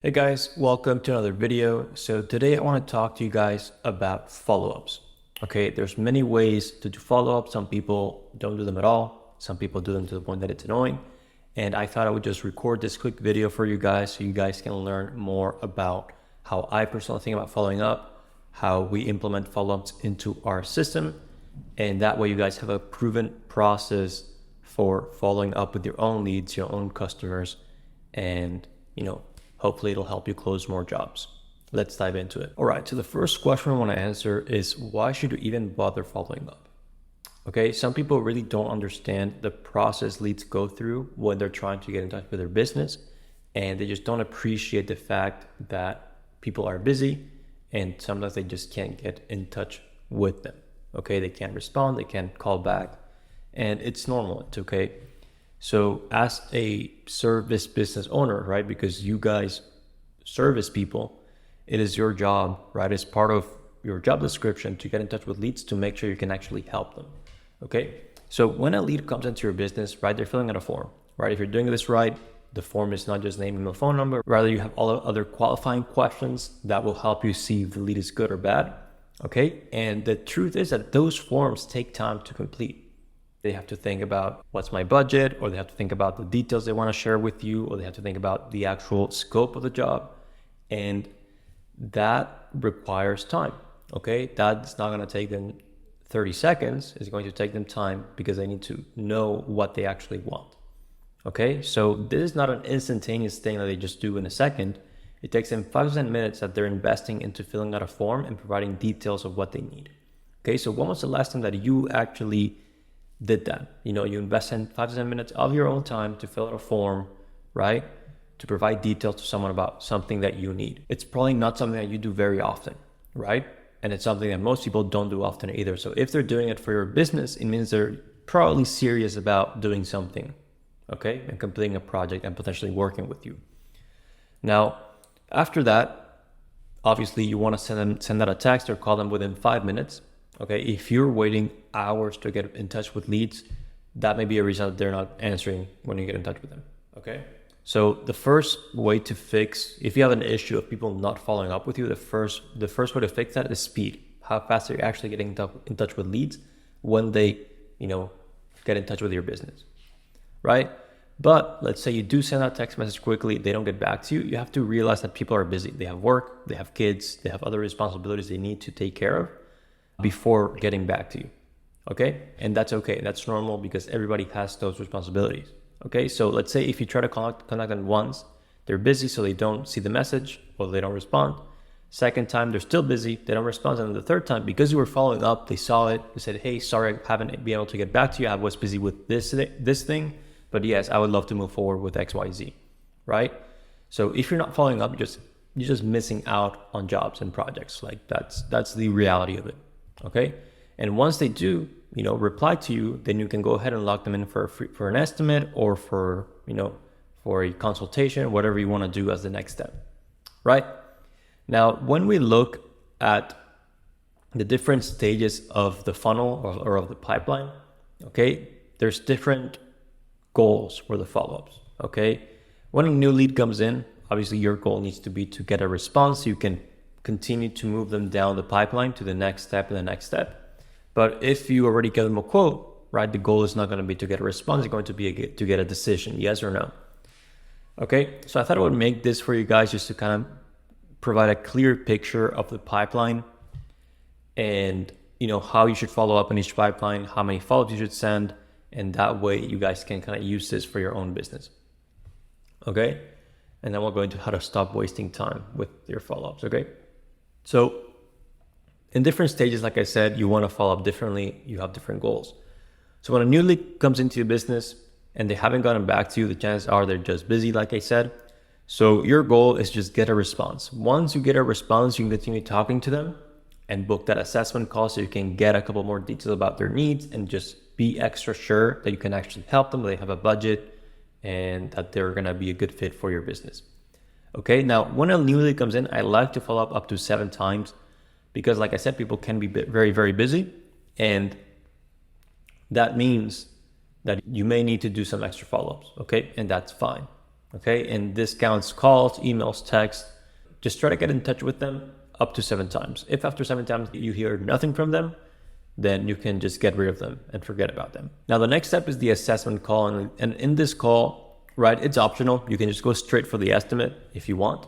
Hey guys, welcome to another video. So today I want to talk to you guys about follow-ups. Okay, there's many ways to do follow-ups. Some people don't do them at all. Some people do them to the point that it's annoying. And I thought I would just record this quick video for you guys so you guys can learn more about how I personally think about following up, how we implement follow-ups into our system. And that way you guys have a proven process for following up with your own leads, your own customers, and hopefully it'll help you close more jobs. Let's dive into it. All right, so the first question I want to answer is, why should you even bother following up? Okay, some people really don't understand the process leads go through when they're trying to get in touch with their business, and they just don't appreciate the fact that people are busy and sometimes they just can't get in touch with them. Okay, they can't respond, they can't call back, and it's normal, it's okay. So as a service business owner, right, because you guys service people, it is your job, right, as part of your job description to get in touch with leads to make sure you can actually help them, okay? So when a lead comes into your business, right, they're filling out a form, right? If you're doing this right, the form is not just name, email, phone number, rather you have all other qualifying questions that will help you see if the lead is good or bad, okay? And the truth is that those forms take time to complete. They have to think about what's my budget, or they have to think about the details they want to share with you, or they have to think about the actual scope of the job. And that requires time, okay? That's not going to take them 30 seconds. It's going to take them time because they need to know what they actually want, okay? So this is not an instantaneous thing that they just do in a second. It takes them 5 to 10 minutes that they're investing into filling out a form and providing details of what they need, okay? So when was the last time that you actually did that? You invest in 5 to 10 minutes of your own time to fill out a form, right? To provide details to someone about something that you need. It's probably not something that you do very often, right? And it's something that most people don't do often either. So if they're doing it for your business, it means they're probably serious about doing something, okay? And completing a project and potentially working with you. Now, after that, obviously you want to send out a text or call them within 5 minutes. Okay, if you're waiting hours to get in touch with leads, that may be a reason that they're not answering when you get in touch with them. Okay, so the first way to fix, if you have an issue of people not following up with you, the first way to fix that is speed. How fast are you actually getting in touch with leads when they, get in touch with your business, right? But let's say you do send out text message quickly, they don't get back to you. You have to realize that people are busy. They have work, they have kids, they have other responsibilities they need to take care of before getting back to you, okay? And that's okay, that's normal because everybody has those responsibilities, okay? So let's say if you try to contact them once, they're busy, so they don't see the message or they don't respond. Second time, they're still busy, they don't respond. And the third time, because you were following up, they saw it, they said, hey, sorry, I haven't been able to get back to you. I was busy with this thing, but yes, I would love to move forward with XYZ, right? So if you're not following up, you're just missing out on jobs and projects. Like that's the reality of it. Okay, and once they do, reply to you, then you can go ahead and lock them in for an estimate or for a consultation, whatever you want to do as the next step, right? Now, when we look at the different stages of the funnel or of the pipeline, okay, there's different goals for the follow-ups. Okay, when a new lead comes in, obviously your goal needs to be to get a response so you can continue to move them down the pipeline to the next step and the next step. But if you already give them a quote, right, the goal is not going to be to get a response, it's going to be to get a decision, yes or no. Okay, so I thought I would make this for you guys just to kind of provide a clear picture of the pipeline and how you should follow up on each pipeline, how many follow-ups you should send, and that way you guys can kind of use this for your own business. Okay, and then we'll go into how to stop wasting time with your follow-ups. Okay. So in different stages, like I said, you want to follow up differently. You have different goals. So when a new lead comes into your business and they haven't gotten back to you, the chances are they're just busy, like I said. So your goal is just get a response. Once you get a response, you can continue talking to them and book that assessment call so you can get a couple more details about their needs and just be extra sure that you can actually help them, they have a budget, and that they're going to be a good fit for your business. Okay, now when a new lead comes in, I like to follow up to 7 times because, like I said, people can be very, very busy, and that means that you may need to do some extra follow-ups, okay? And that's fine, Okay, and this counts calls, emails, text. Just try to get in touch with them up to 7 times. If after 7 times you hear nothing from them, then you can just get rid of them and forget about them. Now, the next step is the assessment call. And in this call, right, it's optional. You can just go straight for the estimate if you want.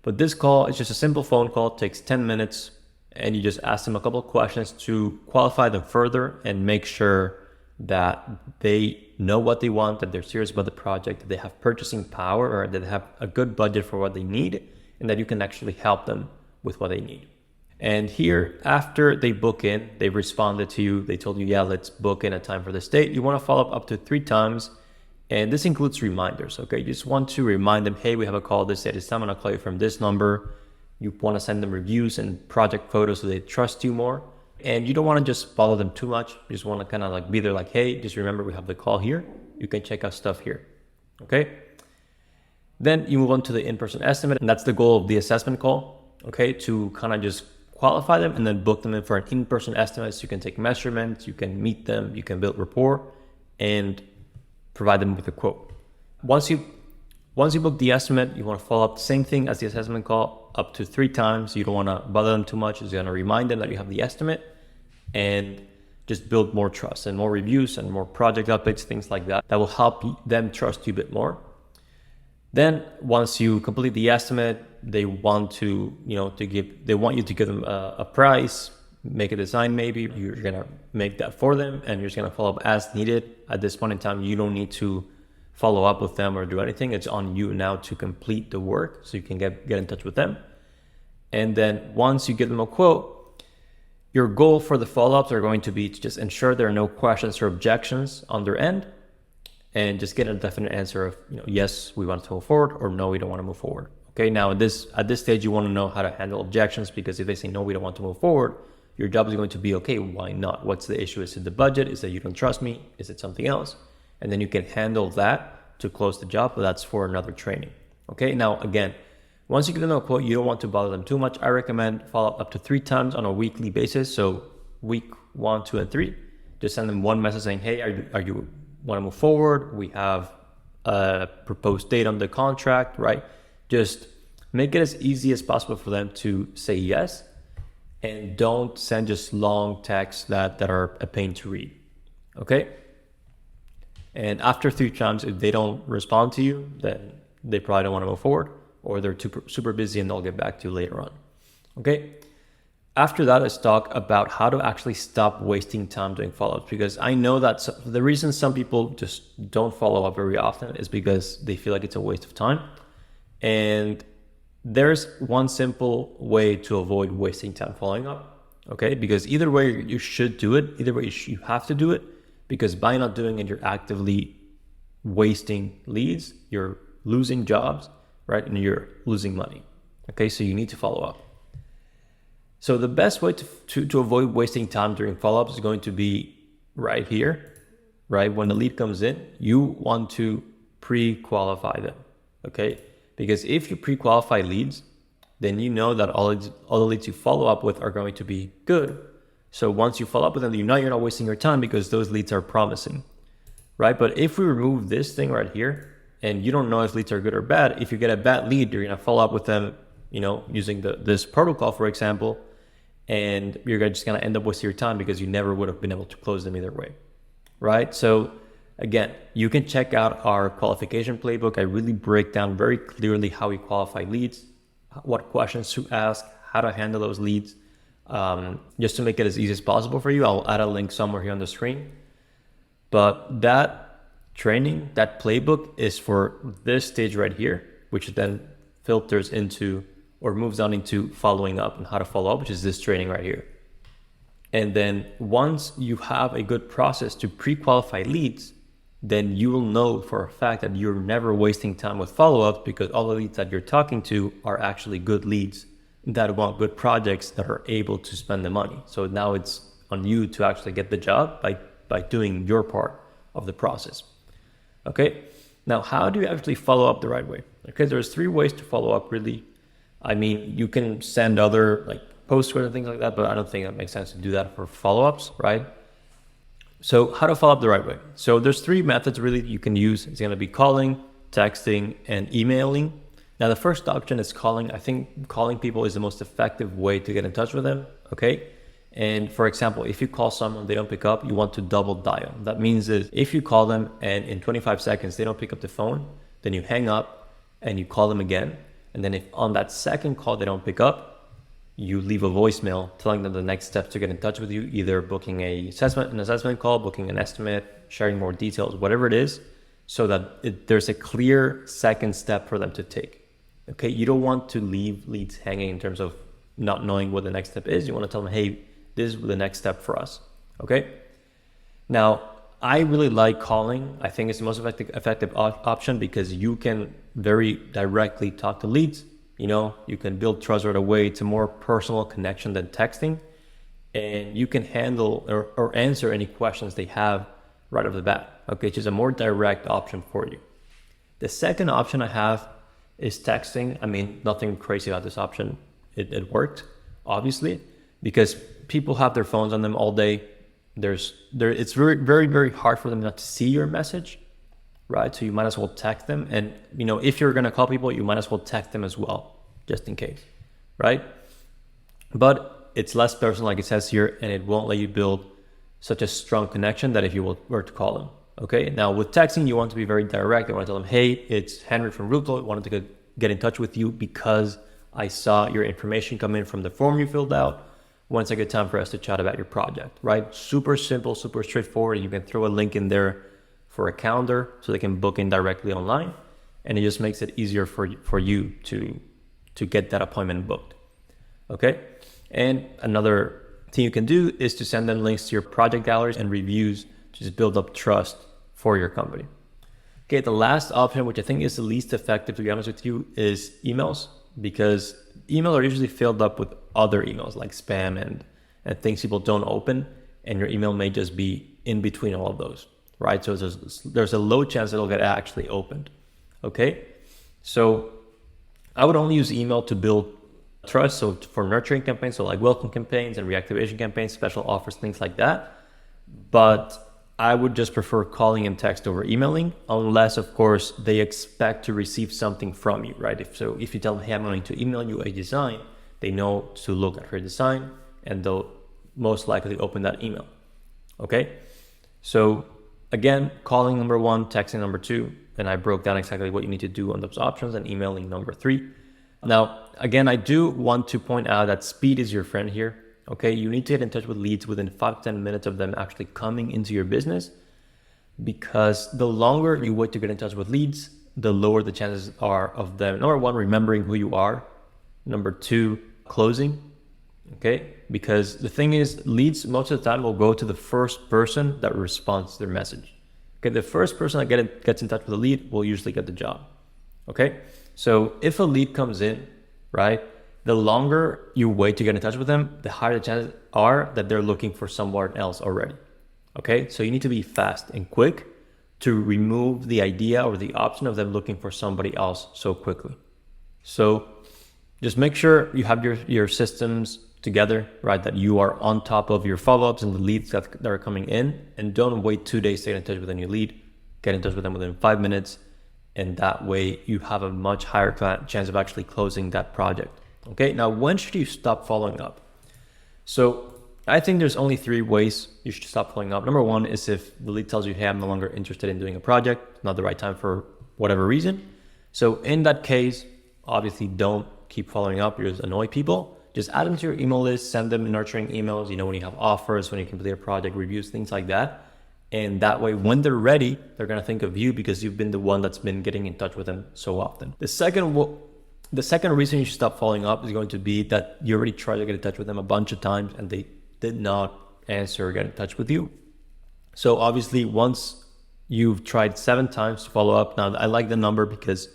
But this call is just a simple phone call, takes 10 minutes, and you just ask them a couple of questions to qualify them further and make sure that they know what they want, that they're serious about the project, that they have purchasing power, or that they have a good budget for what they need, and that you can actually help them with what they need. And here, after they book in, they responded to you, they told you, yeah, let's book in a time for this date. You want to follow up to 3 times. And this includes reminders, okay? You just want to remind them, hey, we have a call this day, this time, I'm gonna call you from this number. You want to send them reviews and project photos so they trust you more. And you don't want to just follow them too much. You just want to kind of like be there like, hey, just remember we have the call here. You can check out stuff here, okay? Then you move on to the in-person estimate, and that's the goal of the assessment call, okay? To kind of just qualify them and then book them in for an in-person estimate so you can take measurements, you can meet them, you can build rapport, and provide them with a quote. Once you book the estimate, you want to follow up the same thing as the assessment call up to 3 times. You don't want to bother them too much. You're going to remind them that you have the estimate and just build more trust and more reviews and more project updates, things like that. That will help them trust you a bit more. Then once you complete the estimate, they want you to give them a price, make a design maybe. You're going to make that for them and you're just going to follow up as needed. At this point in time, you don't need to follow up with them or do anything. It's on you now to complete the work so you can get in touch with them. And then once you give them a quote, your goal for the follow-ups are going to be to just ensure there are no questions or objections on their end and just get a definite answer of, yes, we want to move forward, or no, we don't want to move forward. Okay, now at this stage, you want to know how to handle objections, because if they say, no, we don't want to move forward, your job is going to be, okay, why not? What's the issue? Is it the budget? Is it you don't trust me? Is it something else? And then you can handle that to close the job, but that's for another training. Okay, now again, once you give them a quote, you don't want to bother them too much. I recommend follow up to 3 times on a weekly basis. So week 1, 2, and 3, just send them one message saying, hey, are you want to move forward? We have a proposed date on the contract, right? Just make it as easy as possible for them to say yes, and don't send just long texts that are a pain to read, okay? And after 3 times, if they don't respond to you, then they probably don't want to move forward, or they're super busy and they'll get back to you later on, okay? After that, let's talk about how to actually stop wasting time doing follow-ups, because I know that the reason some people just don't follow up very often is because they feel like it's a waste of time. And there's one simple way to avoid wasting time following up, okay? Because either way you should do it, either way you have to do it, because by not doing it, you're actively wasting leads, you're losing jobs, right? And you're losing money, okay? So you need to follow up. So the best way to avoid wasting time during follow-ups is going to be right here, right? When the lead comes in, you want to pre-qualify them, okay? Because if you pre-qualify leads, then you know that all the leads you follow up with are going to be good. So once you follow up with them, you're not wasting your time because those leads are promising, right? But if we remove this thing right here, and you don't know if leads are good or bad, if you get a bad lead, you're gonna follow up with them, using this protocol, for example, and you're just gonna end up wasting your time because you never would have been able to close them either way, right? So again, you can check out our qualification playbook. I really break down very clearly how we qualify leads, what questions to ask, how to handle those leads, just to make it as easy as possible for you. I'll add a link somewhere here on the screen. But that training, that playbook is for this stage right here, which then filters into or moves on into following up and how to follow up, which is this training right here. And then once you have a good process to pre-qualify leads, then you will know for a fact that you're never wasting time with follow-ups, because all the leads that you're talking to are actually good leads that want good projects that are able to spend the money. So now it's on you to actually get the job by doing your part of the process. Okay, now how do you actually follow up the right way? Okay, there's 3 ways to follow up really. I mean, you can send other like postcards and things like that, but I don't think that makes sense to do that for follow-ups, right? So how to follow up the right way? So there's 3 methods really you can use. It's going to be calling, texting, and emailing. Now, the first option is calling. I think calling people is the most effective way to get in touch with them, okay? And for example, if you call someone, they don't pick up, you want to double dial. That means is if you call them and in 25 seconds, they don't pick up the phone, then you hang up and you call them again. And then if on that second call, they don't pick up, you leave a voicemail telling them the next steps to get in touch with you, either booking an assessment call, booking an estimate, sharing more details, whatever it is, so that there's a clear second step for them to take. Okay, you don't want to leave leads hanging in terms of not knowing what the next step is. You want to tell them, hey, this is the next step for us. Okay. Now, I really like calling. I think it's the most effective option because you can very directly talk to leads. You know, you can build trust right away. It's a more personal connection than texting, and you can handle or answer any questions they have right off the bat. Okay, it's just a more direct option for you. The second option I have is texting. I mean, nothing crazy about this option. It worked, obviously, because people have their phones on them all day. It's very, very, very hard for them not to see your message, right? So you might as well text them. And, you know, if you're going to call people, you might as well text them as well, just in case, right? But it's less personal, like it says here, and it won't let you build such a strong connection that if you were to call them. Okay, now with texting, you want to be very direct. You want to tell them, hey, it's Henry from Ruptal. I wanted to get in touch with you because I saw your information come in from the form you filled out. When's a good time for us to chat about your project, right? Super simple, super straightforward. You can throw a link in there for a calendar so they can book in directly online. And it just makes it easier for you to get that appointment booked. Okay, and another thing you can do is to send them links to your project galleries and reviews to just build up trust for your company. Okay, the last option, which I think is the least effective, to be honest with you, is emails, because emails are usually filled up with other emails like spam and things people don't open, and your email may just be in between all of those, right? So there's a low chance it'll get actually opened. Okay, so I would only use email to build trust. So for nurturing campaigns, so like welcome campaigns and reactivation campaigns, special offers, things like that. But I would just prefer calling and text over emailing, unless of course they expect to receive something from you, right? If you tell them, hey, I'm going to email you a design, they know to look at your design and they'll most likely open that email. Okay, so again, calling number one, texting number two, and I broke down exactly what you need to do on those options, and emailing number three. Now, again, I do want to point out that speed is your friend here. Okay, you need to get in touch with leads within 5-10 minutes of them actually coming into your business, because the longer you wait to get in touch with leads, the lower the chances are of them, number one, remembering who you are, number two, closing. Okay, because the thing is, leads most of the time will go to the first person that responds to their message. Okay, the first person that gets in touch with a lead will usually get the job. Okay, so if a lead comes in, right, the longer you wait to get in touch with them, the higher the chances are that they're looking for someone else already. Okay, so you need to be fast and quick to remove the idea or the option of them looking for somebody else so quickly. So just make sure you have your systems together, right? That you are on top of your follow-ups and the leads that are coming in, and don't wait 2 days to get in touch with a new lead. Get in touch with them within 5 minutes, and that way you have a much higher chance of actually closing that project. Okay, now when should you stop following up? So I think there's only 3 ways you should stop following up. Number one is if the lead tells you, hey, I'm no longer interested in doing a project, not the right time for whatever reason. So in that case, obviously don't keep following up. You just annoy people. Just add them to your email list, send them nurturing emails, you know, when you have offers, when you complete a project, reviews, things like that. And that way, when they're ready, they're going to think of you because you've been the one that's been getting in touch with them so often. The second reason you should stop following up is going to be that you already tried to get in touch with them a bunch of times and they did not answer or get in touch with you. So obviously, once you've tried 7 times to follow up, now I like the number because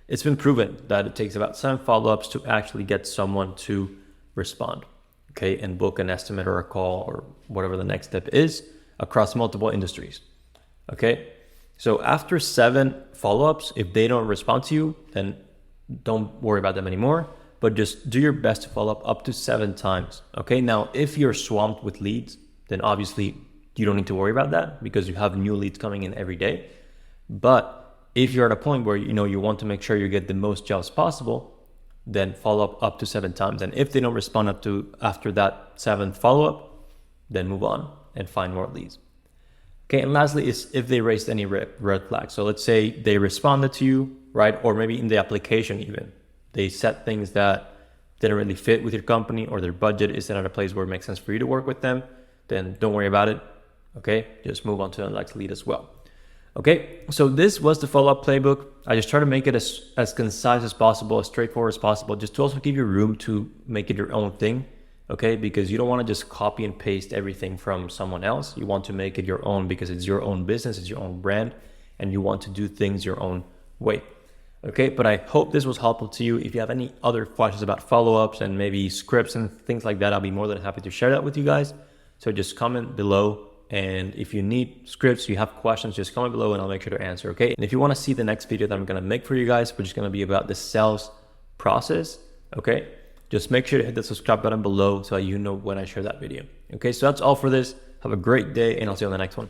it's been proven that it takes about 7 follow-ups to actually get someone to respond, okay, and book an estimate or a call or whatever the next step is across multiple industries. Okay, so after 7 follow-ups, if they don't respond to you, then don't worry about them anymore, but just do your best to follow up to 7 times. Okay, now if you're swamped with leads, then obviously you don't need to worry about that because you have new leads coming in every day. But If you're at a point where you want to make sure you get the most jobs possible, then follow up to 7 times. And if they don't respond after that 7th follow-up, then move on and find more leads. Okay, and lastly is if they raised any red flags. So let's say they responded to you, right? Or maybe in the application even, they said things that didn't really fit with your company, or their budget isn't at a place where it makes sense for you to work with them, then don't worry about it. Okay, just move on to the next lead as well. Okay, so this was the follow-up playbook. I just try to make it as concise as possible, as straightforward as possible, just to also give you room to make it your own thing. Okay, because you don't want to just copy and paste everything from someone else. You want to make it your own because it's your own business, it's your own brand, and you want to do things your own way. Okay, but I hope this was helpful to you. If you have any other questions about follow-ups and maybe scripts and things like that, I'll be more than happy to share that with you guys. So just comment below. And if you need scripts, you have questions, just comment below and I'll make sure to answer, okay? And if you want to see the next video that I'm going to make for you guys, which is going to be about the sales process, okay? Just make sure to hit the subscribe button below so you know when I share that video. Okay, so that's all for this. Have a great day and I'll see you on the next one.